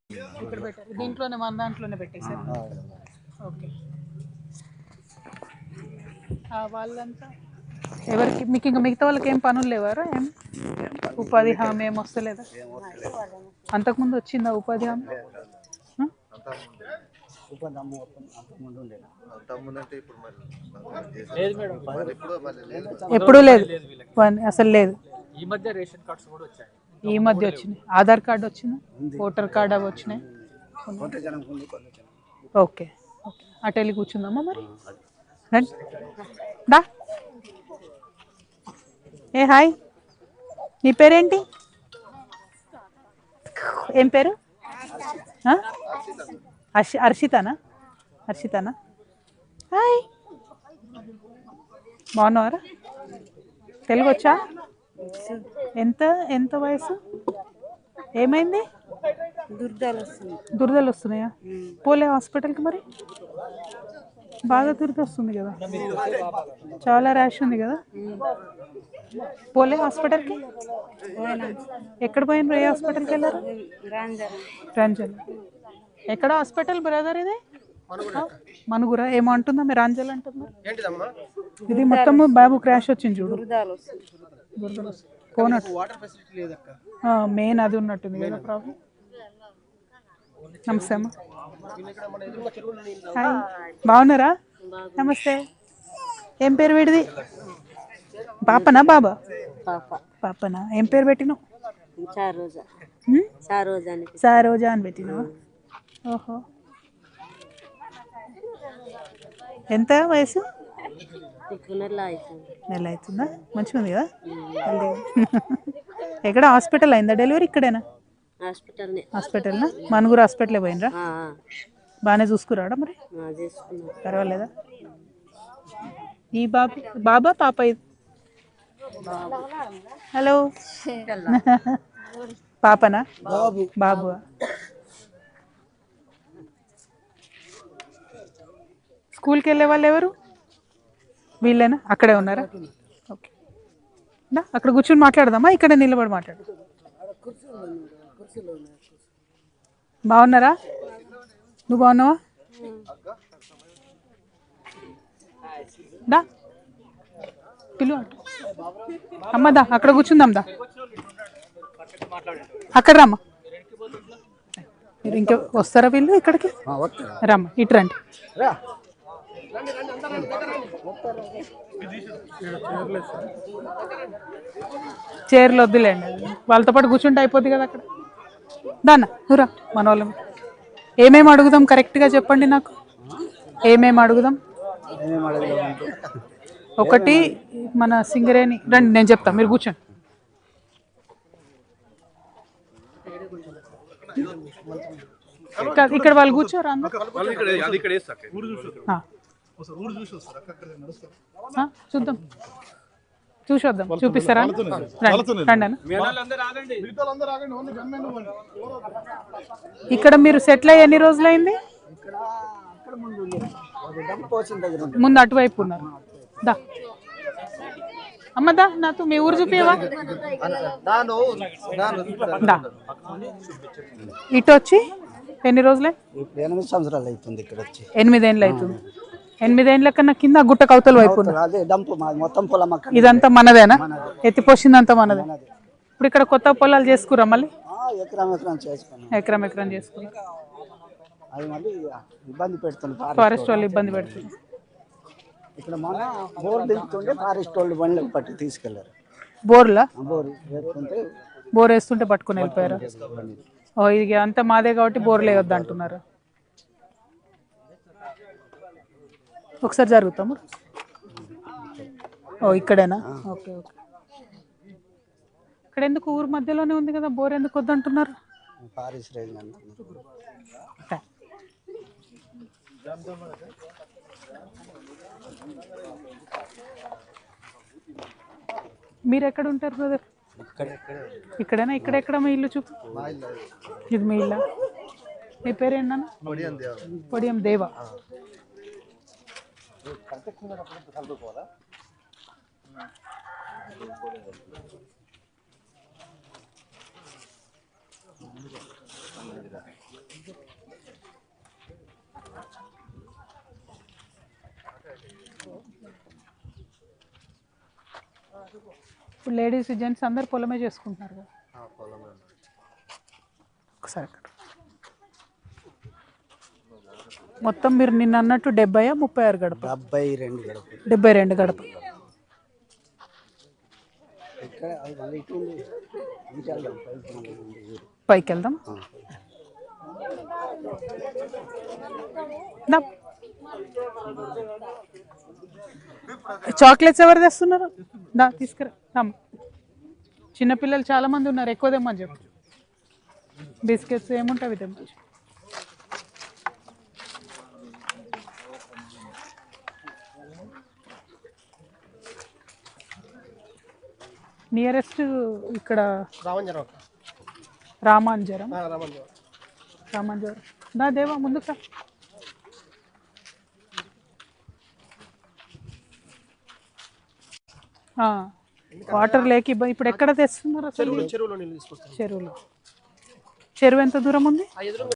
ఇక్కడ పెట్టారు దీంట్లోనే మన దాంట్లోనే పెట్టేశారు. ఓకే. వాళ్ళంతా ఎవరికి మీకు ఇంకా మిగతా వాళ్ళకి ఏం పనులు లేవారా? ఏం ఉపాధి హామీ ఏం వస్తలేదా? అంతకుముందు వచ్చిందా ఉపాధి హామీ? ఎప్పుడు లేదు, అసలు లేదు. ఈ మధ్య రేషన్ కార్డ్స్ కూడా వచ్చాయి. ఈ మధ్య వచ్చినాయి. ఆధార్ కార్డు వచ్చింది, ఓటర్ కార్డు అవి వచ్చినాయి. Okay okay. అటు వెళ్ళి కూర్చుందామా మరి? దా. ఏ హాయ్, నీ పేరేంటి? ఏం పేరు? హర్షితానా? హర్షితానా? హాయ్, బాగున్నావారా? తెలుగు వచ్చా? ఎంత ఎంత వయసు? ఏమైంది? దురదలు వస్తున్నాయా? పోలే హాస్పిటల్కి మరి? బాగా దురద వస్తుంది కదా, చాలా ర్యాష్ ఉంది కదా. పోలే హాస్పిటల్కి? ఎక్కడ పోయినారు? ఏ హాస్పిటల్కి వెళ్ళారు? రాంజల్. ఎక్కడ హాస్పిటల్ బ్రదర్ ఇది? మనుగురా. ఏమో అంటుందా మీరు? రాంజల్ అంటుందా? ఇది మొత్తము బాబు క్రాష్ వచ్చింది చూడు. పోనట్టు మెయిన్ అది ఉన్నట్టుంది కదా ప్రాబ్లం. నమస్తే అమ్మ. హాయ్, బాగున్నారా? నమస్తే. ఏం పేరు వీడిది? పాపనా బాబా? పాపనా. ఏం పేరు పెట్టినావు? సారోజా అని పెట్టినావా? ఓహో. ఎంత వయసు? నెల అవుతుందా? మంచిగా ఉంది కదా. ఎక్కడ హాస్పిటల్ అయిందా డెలివరీ? ఇక్కడేనా? హాస్పిటల్నా? మనుగురు హాస్పిటల్ పోయినరా? బాగానే చూసుకురాడా మరి? పర్వాలేదా? ఈ బాబు బాబా పాప ఇది? హలో. పాపనా? బాబు. స్కూల్కి వెళ్ళే వాళ్ళు ఎవరు? వీళ్ళేనా? అక్కడే ఉన్నారా? ఓకే. అక్కడ కూర్చొని మాట్లాడదామా? ఇక్కడ నిలబడి మాట్లాడు. బాగున్నారా? నువ్వు బాగున్నావా? దా పిలు అమ్మదా, అక్కడ కూర్చుందాం దా. అక్కడ రమ్మా. మీరు ఇంకా వస్తారా వీళ్ళు ఇక్కడికి? రమ్మ, ఇటు రండి. చైర్లు వద్దులేండి, వాళ్ళతో పాటు కూర్చుంటే అయిపోద్ది కదా అక్కడ. దాన్న నువ్వురా. మన వాళ్ళం ఏమేమి అడుగుదాం కరెక్ట్గా చెప్పండి నాకు. ఏమేమి అడుగుదాం? ఒకటి మన సింగరేణి. రండి నేను చెప్తాను, మీరు కూర్చోండి. ఇక్కడ వాళ్ళు కూర్చోరా? చూద్దాం, చూసొద్దాం. చూపిస్తారా? ఇక్కడ మీరు సెటిల్ అయ్యి ఎన్ని రోజులైంది? ముందు అటువైపు ఉన్నారు. దా అమ్మదా, నాతో మీ ఊరు చూపివా? ఇటు వచ్చి ఎన్ని రోజులే? 8 సంవత్సరాలు అవుతుంది ఇక్కడ వచ్చి. 8 ఏళ్ళు అవుతుంది. 8 ఏళ్ళ కన్నా కింద గుట్ట కవతల వైపు ఇదంతా మనదేనా? ఎత్తిపోసిందంతా మనదే. ఇప్పుడు ఇక్కడ కొత్త పొలాలు చేసుకురా మళ్ళీ? ఎకరం ఎకరం చేసుకురా. ఫారెస్ట్ వాళ్ళు ఇబ్బంది పెడుతుంది. ఇక్కడ మన బోర్ దింపుతుంటే ఫారెస్ట్ వాళ్ళు బండ్లకు పట్టి తీసుకెళ్లారు. బోర్లా? బోర్ వేస్తుంటే పట్టుకుని వెళ్ళిపోయారు. ఓ, ఇది అంతా మాదే కాబట్టి బోర్లు వేయొద్దు అంటున్నారు. ఒకసారి జరుగుతాము. ఓ, ఇక్కడేనా? Okay okay. ఇక్కడ ఎందుకు ఊరు మధ్యలోనే ఉంది కదా, బోర్ ఎందుకు వద్దంటున్నారు? మీరు ఎక్కడ ఉంటారు బ్రదర్? ఇక్కడేనా? ఇక్కడెక్కడ మీ ఇల్లు చూపు? ఇది మీ ఇల్లా? మీ పేరేంటన్నా? పొడియం దేవా. ఇప్పుడు లేడీస్ జెంట్స్ అందరు పొలమే చేసుకుంటున్నారు కదా. ఒకసారి అక్కడ. మొత్తం మీరు నిన్న అన్నట్టు 70-36 గడప. 72 గడప 72 గడప. ఇక్కడ అది మళ్ళీ ఇటు ఉంది. ఇంకా వెళ్దాం, పైకి మళ్ళీ ఉంది ఊరు. పైకి వెళ్దాం. దా. చాక్లెట్స్ ఎవరు తెస్తున్నారు? దా తీసుకురా. చిన్నపిల్లలు చాలా మంది ఉన్నారు, ఎక్కువ తెమ్మని చెప్పు. బిస్కెట్స్ ఏముంటావి తెమ్మని. నియరెస్ట్ ఇక్కడ రామాంజరం. దా దేవా ముందుకు రా. వాటర్ లేక ఇప్పుడు ఎక్కడ తెస్తున్నారు అసలు? చెరువులో. చెరువు ఎంత దూరం ఉంది?